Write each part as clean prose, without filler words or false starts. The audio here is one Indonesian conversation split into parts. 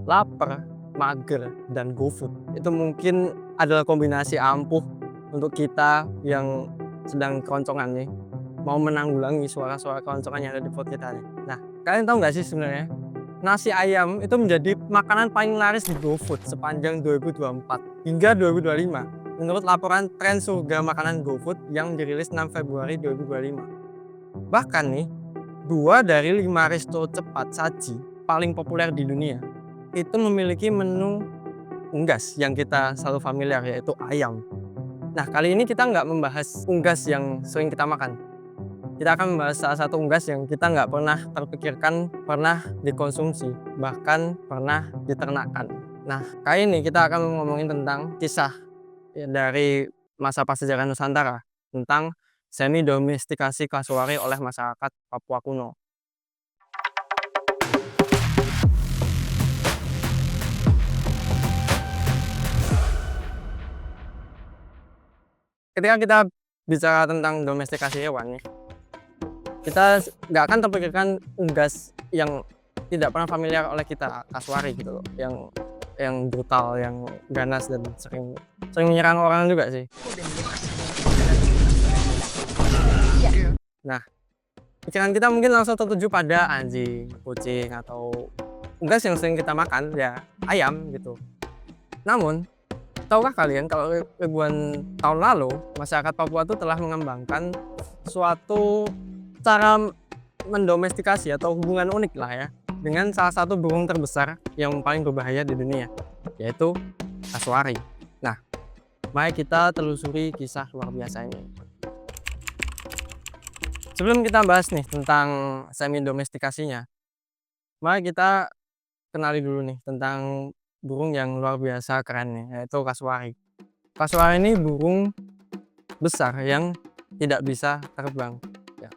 lapar, mager, dan GoFood. Itu mungkin adalah kombinasi ampuh untuk kita yang sedang keroncongan nih, mau menanggulangi suara-suara keroncongan yang ada di perut kita nih. Nah, kalian tahu nggak sih sebenarnya nasi ayam itu menjadi makanan paling laris di GoFood sepanjang 2024 hingga 2025 menurut laporan tren surga makanan GoFood yang dirilis 6 Februari 2025. Bahkan nih, 2 dari 5 resto cepat saji paling populer di dunia itu memiliki menu unggas yang kita selalu familiar, yaitu ayam. Nah, kali ini kita nggak membahas unggas yang sering kita makan. Kita akan membahas salah satu unggas yang kita nggak pernah terpikirkan pernah dikonsumsi, bahkan pernah diternakkan. Nah, kali ini kita akan ngomongin tentang kisah dari masa prasejarah Nusantara tentang semi domestikasi kasuari oleh masyarakat Papua kuno. Ketika kita bicara tentang domestikasi hewan nih, kita nggak akan terpikirkan unggas yang tidak pernah familiar oleh kita, kasuari gitu loh, yang brutal, yang ganas dan sering menyerang orang juga sih. Nah, pikiran kita mungkin langsung tertuju pada anjing, kucing, atau unggas yang sering kita makan ya ayam gitu. Namun, tahukah kalian kalau ribuan tahun lalu masyarakat Papua itu telah mengembangkan suatu cara mendomestikasi atau hubungan unik lah ya dengan salah satu burung terbesar yang paling berbahaya di dunia, yaitu kasuari. Nah, mari kita telusuri kisah luar biasa ini. Sebelum kita bahas nih tentang semi domestikasinya, mari kita kenali dulu nih tentang burung yang luar biasa keren nih, yaitu kasuari. Kasuari ini burung besar yang tidak bisa terbang, ya,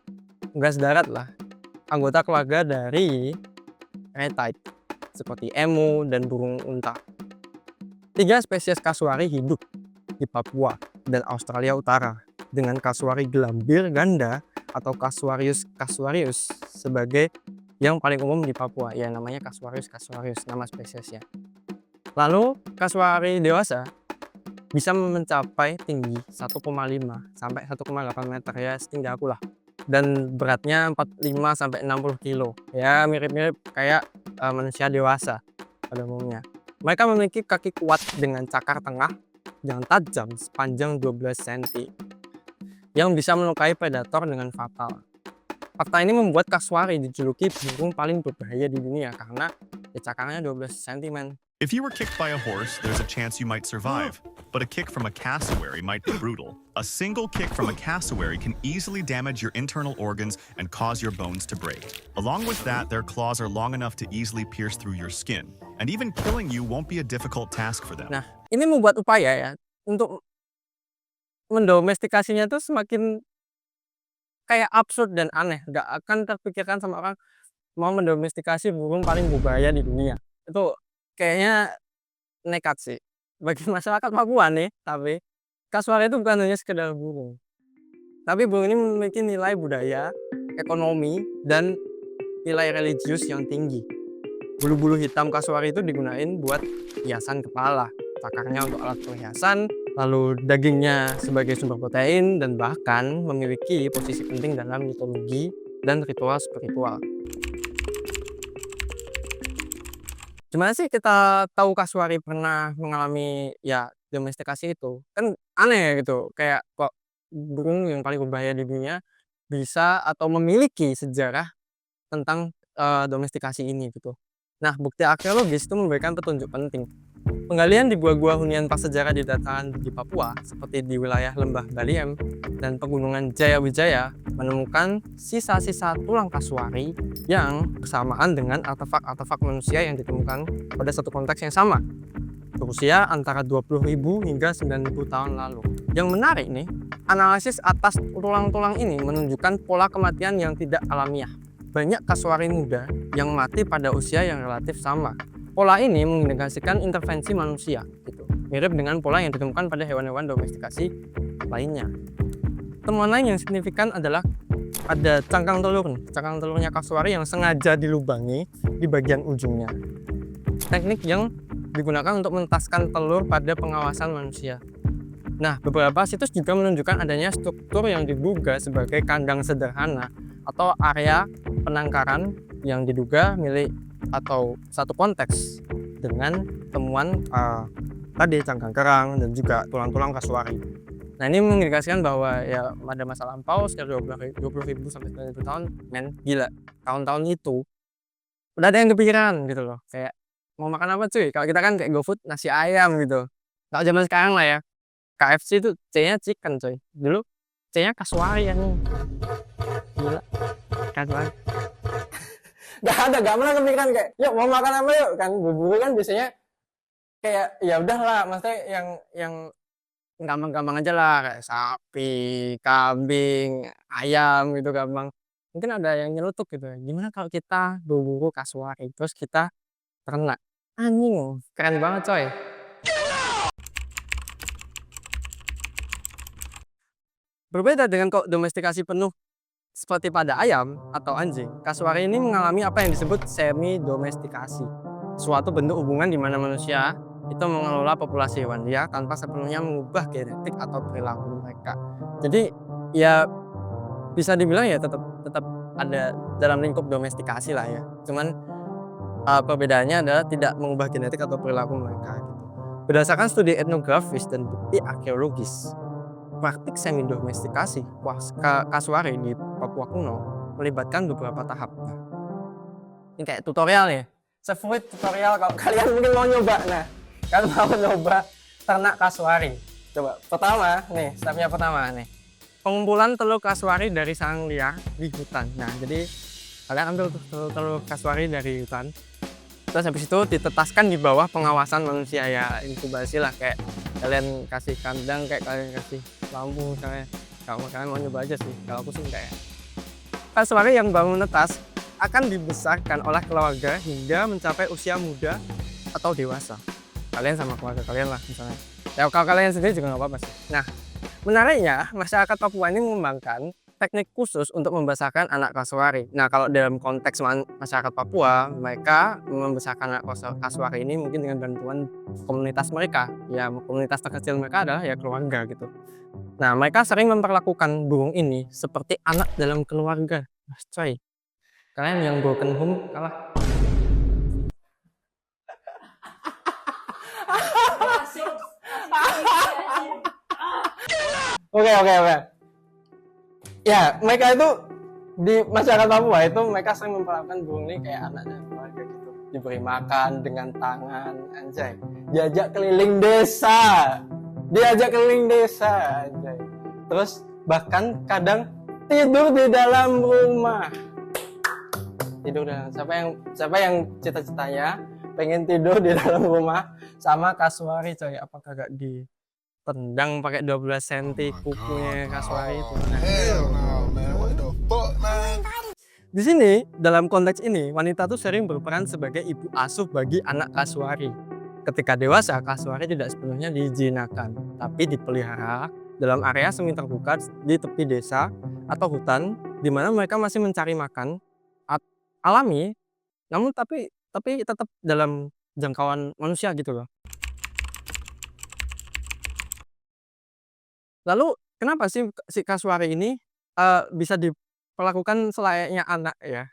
unggas darat lah, anggota keluarga dari Retidae seperti emu dan burung unta. 3 spesies kasuari hidup di Papua dan Australia Utara, dengan kasuari gelambir ganda atau Casuarius casuarius sebagai yang paling umum di Papua, ya namanya Casuarius casuarius nama spesiesnya. Lalu kasuari dewasa bisa mencapai tinggi 1,5 sampai 1,8 meter, ya setinggi aku lah, dan beratnya 45 sampai 60 kilo, ya mirip-mirip kayak manusia dewasa pada umumnya. Mereka memiliki kaki kuat dengan cakar tengah yang tajam sepanjang 12 cm yang bisa melukai predator dengan fatal. Fakta ini membuat kasuari dijuluki burung paling berbahaya di dunia karena cakarnya 12 cm. If you were kicked by a horse, there's a chance you might survive. But a kick from a cassowary might be brutal. A single kick from a cassowary can easily damage your internal organs and cause your bones to break. Along with that, their claws are long enough to easily pierce through your skin. And even killing you won't be a difficult task for them. Nah, ini membuat upaya ya untuk mendomestikasinya tuh semakin kayak absurd dan aneh. Gak akan terpikirkan sama orang mau mendomestikasi burung paling berbahaya di dunia. Itu kayaknya nekat sih bagi masyarakat Papua nih. Tapi kasuari itu bukan hanya sekedar burung, tapi burung ini memiliki nilai budaya, ekonomi, dan nilai religius yang tinggi. Bulu-bulu hitam kasuari itu digunain buat hiasan kepala, cakarnya untuk alat perhiasan, lalu dagingnya sebagai sumber protein, dan bahkan memiliki posisi penting dalam mitologi dan ritual spiritual. Gimana sih kita tahu kasuari pernah mengalami ya domestikasi itu? Kan aneh gitu, kayak kok burung yang paling berbahaya di dunia bisa atau memiliki sejarah tentang domestikasi ini gitu. Nah, bukti arkeologis itu memberikan petunjuk penting. Penggalian di gua-gua hunian prasejarah di dataran di Papua seperti di wilayah Lembah Baliem dan pegunungan Jayawijaya menemukan sisa-sisa tulang kasuari yang bersamaan dengan artefak-artefak manusia yang ditemukan pada satu konteks yang sama, berusia antara 20.000 hingga 9.000 tahun lalu. Yang menarik nih, analisis atas tulang-tulang ini menunjukkan pola kematian yang tidak alamiah. Banyak kasuari muda yang mati pada usia yang relatif sama. Pola ini mengindikasikan intervensi manusia, gitu. Mirip dengan pola yang ditemukan pada hewan-hewan domestikasi lainnya. Temuan lain yang signifikan adalah ada cangkang telurnya kasuari yang sengaja dilubangi di bagian ujungnya. teknik yang digunakan untuk menentaskan telur pada pengawasan manusia. Nah, beberapa situs juga menunjukkan adanya struktur yang diduga sebagai kandang sederhana atau area penangkaran yang diduga milik atau satu konteks dengan temuan tadi cangkang kerang dan juga tulang-tulang kasuari. Nah, ini mengindikasikan bahwa ya pada masa lampau sekitar 20.000 sampai 9.000 tahun, men, gila. Tahun-tahun itu udah ada yang kepikiran gitu loh. Kayak mau makan apa cuy? Kalau kita kan kayak GoFood nasi ayam gitu. Kalau zaman sekarang lah ya, KFC itu C-nya chicken coy. Dulu C-nya kasuari ya nih. Gila. Kasuari. Gak pernah kepikiran kayak, yuk mau makan apa yuk? Kan berburu kan biasanya kayak ya udahlah, maksudnya yang gampang-gampang aja lah kayak sapi, kambing, ayam gitu gampang. Mungkin ada yang nyelutuk gitu. Gimana kalau kita berburu kasuari terus kita ternak? Anjing, keren banget coy. Berbeda dengan domestikasi penuh seperti pada ayam atau anjing, kasuari ini mengalami apa yang disebut semi-domestikasi, suatu bentuk hubungan di mana manusia itu mengelola populasi hewan liar tanpa sepenuhnya mengubah genetik atau perilaku mereka. Jadi ya bisa dibilang ya tetap ada dalam lingkup domestikasi lah ya. Cuman perbedaannya adalah tidak mengubah genetik atau perilaku mereka. Gitu. Berdasarkan studi etnografis dan bukti arkeologis, praktik semi domestikasi kasuari di Papua kuno melibatkan beberapa tahap. Ini kayak tutorial ya, se-fluid tutorial kalau kalian mungkin mau nyoba. Nah, kalian mau nyoba ternak kasuari. Coba pertama nih, stepnya pertama nih, pengumpulan telur kasuari dari sarang liar di hutan. Nah, jadi kalian ambil telur kasuari dari hutan, terus habis itu ditetaskan di bawah pengawasan manusia ya, inkubasi lah, kayak kalian kasih kandang, kayak kalian kasih lampu misalnya. Kalau kalian mau nyoba aja sih, kalau aku sih enggak ya. Kasuari yang baru menetas akan dibesarkan oleh keluarga hingga mencapai usia muda atau dewasa. Kalian sama keluarga kalian lah misalnya. Ya kalau kalian sendiri juga nggak apa-apa sih. Nah, menariknya masyarakat Papua ini mengembangkan teknik khusus untuk membesarkan anak kasuari. Nah, kalau dalam konteks masyarakat Papua, mereka membesarkan anak kasuari ini mungkin dengan bantuan komunitas mereka. Ya, komunitas terkecil mereka adalah ya keluarga gitu. Nah, mereka sering memperlakukan burung ini seperti anak dalam keluarga. Mas coy, kalian yang broken home kalah. Oke. Ya, mereka itu di masyarakat Papua itu mereka sering memperlakukan burung ini kayak anak dalam keluarga gitu. Diberi makan dengan tangan, anjay. Diajak keliling desa, anjay. Terus bahkan kadang tidur di dalam rumah. Siapa yang cita-citanya pengen tidur di dalam rumah sama kasuari coy? Apakah gak ditendang pakai 12 cm kukunya kasuari itu? Di sini dalam konteks ini wanita tuh sering berperan sebagai ibu asuh bagi anak kasuari. Ketika dewasa, kasuari tidak sepenuhnya dijinakan, tapi dipelihara dalam area semi terbuka di tepi desa atau hutan, di mana mereka masih mencari makan alami, namun tapi tetap dalam jangkauan manusia gitu loh. Lalu kenapa sih si kasuari ini bisa diperlakukan selayaknya anak ya?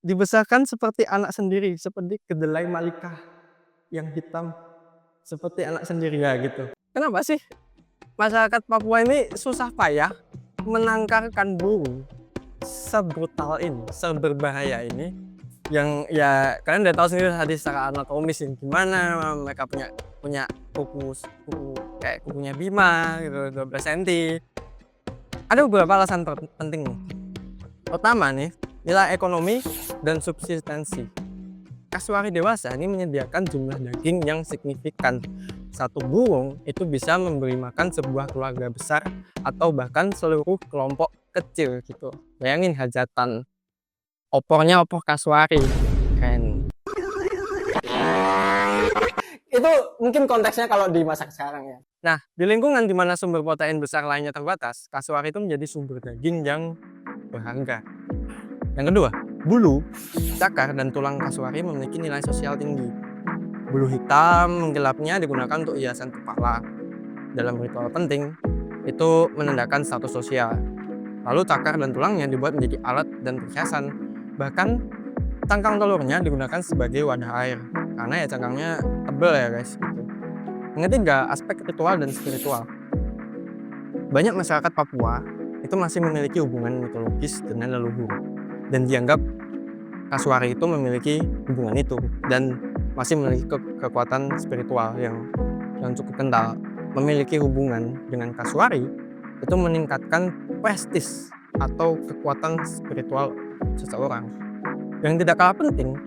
Dibesarkan seperti anak sendiri, seperti kedelai Malika yang hitam, seperti anak sendiri ya gitu. Kenapa sih masyarakat Papua ini susah payah menangkarkan burung sebrutal ini, seberbahaya ini, yang ya kalian udah tahu sendiri tadi secara anatomis ini gimana mereka punya kuku kayak kukunya Bima gitu 12 cm. Ada beberapa alasan penting nih. Pertama nih, nilai ekonomi dan subsistensi. Kasuari dewasa ini menyediakan jumlah daging yang signifikan. Satu burung itu bisa memberi makan sebuah keluarga besar atau bahkan seluruh kelompok kecil gitu. Bayangin hajatan, opornya opor kasuari, keren. Itu mungkin konteksnya kalau di masa sekarang ya. Nah, di lingkungan di mana sumber protein besar lainnya terbatas, kasuari itu menjadi sumber daging yang berharga. Yang kedua, Bulu, cakar, dan tulang kasuari memiliki nilai sosial tinggi. Bulu hitam mengkilapnya digunakan untuk hiasan kepala. Dalam ritual penting, itu menandakan status sosial. Lalu cakar dan tulangnya dibuat menjadi alat dan perhiasan. Bahkan cangkang telurnya digunakan sebagai wadah air. Karena ya cangkangnya tebal ya guys. Gitu. Yang ketiga, aspek ritual dan spiritual. Banyak masyarakat Papua itu masih memiliki hubungan mitologis dengan leluhur. Dan dianggap kasuari itu memiliki hubungan itu dan masih memiliki kekuatan spiritual yang cukup kental. Memiliki hubungan dengan kasuari itu meningkatkan prestis atau kekuatan spiritual seseorang. Yang tidak kalah penting,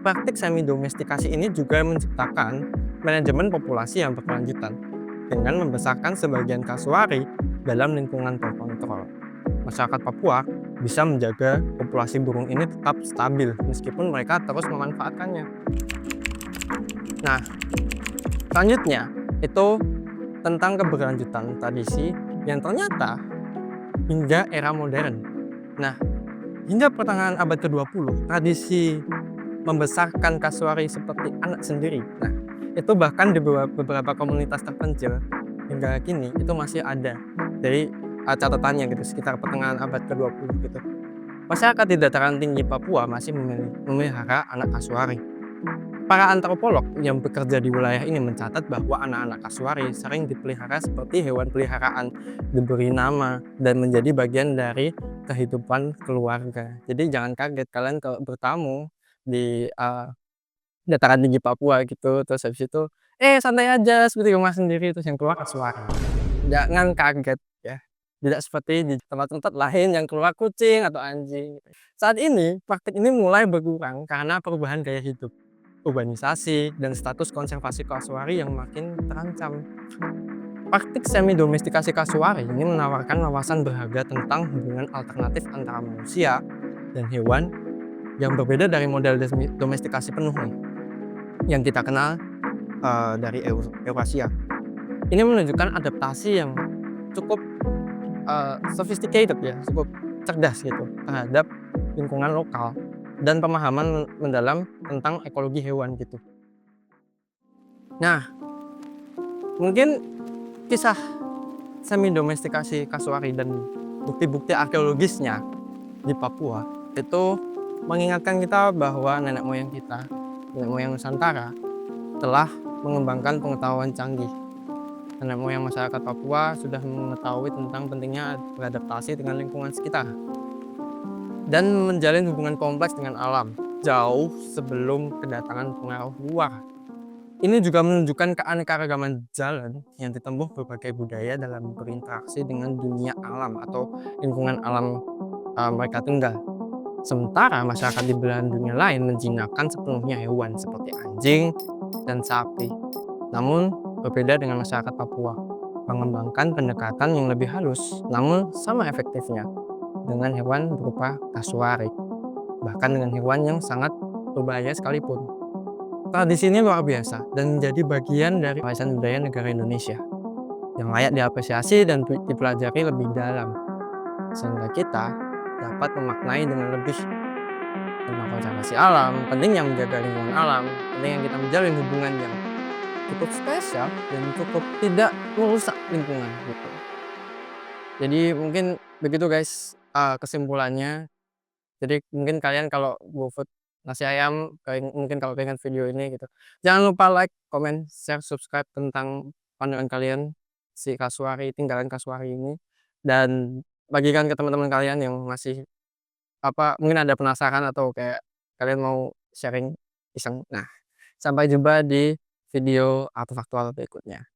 praktik semi domestikasi ini juga menciptakan manajemen populasi yang berkelanjutan dengan membesarkan sebagian kasuari dalam lingkungan terkontrol. Masyarakat Papua bisa menjaga populasi burung ini tetap stabil meskipun mereka terus memanfaatkannya. Nah, selanjutnya itu tentang keberlanjutan tradisi yang ternyata hingga era modern. Nah, hingga pertengahan abad ke-20, tradisi membesarkan kasuari seperti anak sendiri. Nah, itu bahkan di beberapa komunitas terpencil hingga kini itu masih ada. Jadi catatannya gitu sekitar pertengahan abad ke-20 gitu. Masyarakat di dataran tinggi Papua masih memelihara anak kasuari. Para antropolog yang bekerja di wilayah ini mencatat bahwa anak-anak kasuari sering dipelihara seperti hewan peliharaan, diberi nama, dan menjadi bagian dari kehidupan keluarga. Jadi jangan kaget kalian kalau bertamu di dataran tinggi Papua gitu, terus habis itu santai aja seperti rumah sendiri, terus yang keluar kasuari. Jangan kaget ya. Tidak seperti di tempat-tempat lain yang keluar kucing atau anjing. Saat ini, praktik ini mulai berkurang karena perubahan gaya hidup, urbanisasi, dan status konservasi kasuari yang makin terancam. Praktik semi domestikasi kasuari ini menawarkan wawasan berharga tentang hubungan alternatif antara manusia dan hewan yang berbeda dari model domestikasi penuh nih, yang kita kenal dari Eurasia. Ini menunjukkan adaptasi yang cukup sophisticated ya, cukup cerdas gitu terhadap lingkungan lokal dan pemahaman mendalam tentang ekologi hewan gitu. Nah, mungkin kisah semi domestikasi kasuari dan bukti-bukti arkeologisnya di Papua itu mengingatkan kita bahwa nenek moyang kita, nenek moyang Nusantara telah mengembangkan pengetahuan canggih. Nenek moyang masyarakat Papua sudah mengetahui tentang pentingnya beradaptasi dengan lingkungan sekitar dan menjalin hubungan kompleks dengan alam jauh sebelum kedatangan pengaruh luar. Ini juga menunjukkan keanekaragaman jalan yang ditempuh berbagai budaya dalam berinteraksi dengan dunia alam atau lingkungan alam mereka tinggal. Sementara masyarakat di belahan dunia lain menjinakkan sepenuhnya hewan seperti anjing dan sapi. Namun berbeda dengan masyarakat Papua, mengembangkan pendekatan yang lebih halus, namun sama efektifnya dengan hewan berupa kasuari, bahkan dengan hewan yang sangat berbahaya sekalipun. Tradisi ini luar biasa dan menjadi bagian dari warisan budaya negara Indonesia yang layak diapresiasi dan dipelajari lebih dalam, sehingga kita dapat memaknai dengan lebih tentang konservasi alam, pentingnya menjaga lingkungan alam, pentingnya kita menjalin hubungan yang cukup spesial dan cukup tidak merusak lingkungan gitu. Jadi mungkin begitu guys kesimpulannya. Jadi mungkin kalian kalau GoFood nasi ayam mungkin kalau pengen video ini gitu, jangan lupa like, comment, share, subscribe tentang pandangan kalian si kasuari, tinggalan kasuari ini, dan bagikan ke teman-teman kalian yang masih mungkin ada penasaran atau kayak kalian mau sharing iseng. Nah, sampai jumpa di video artefaktual berikutnya.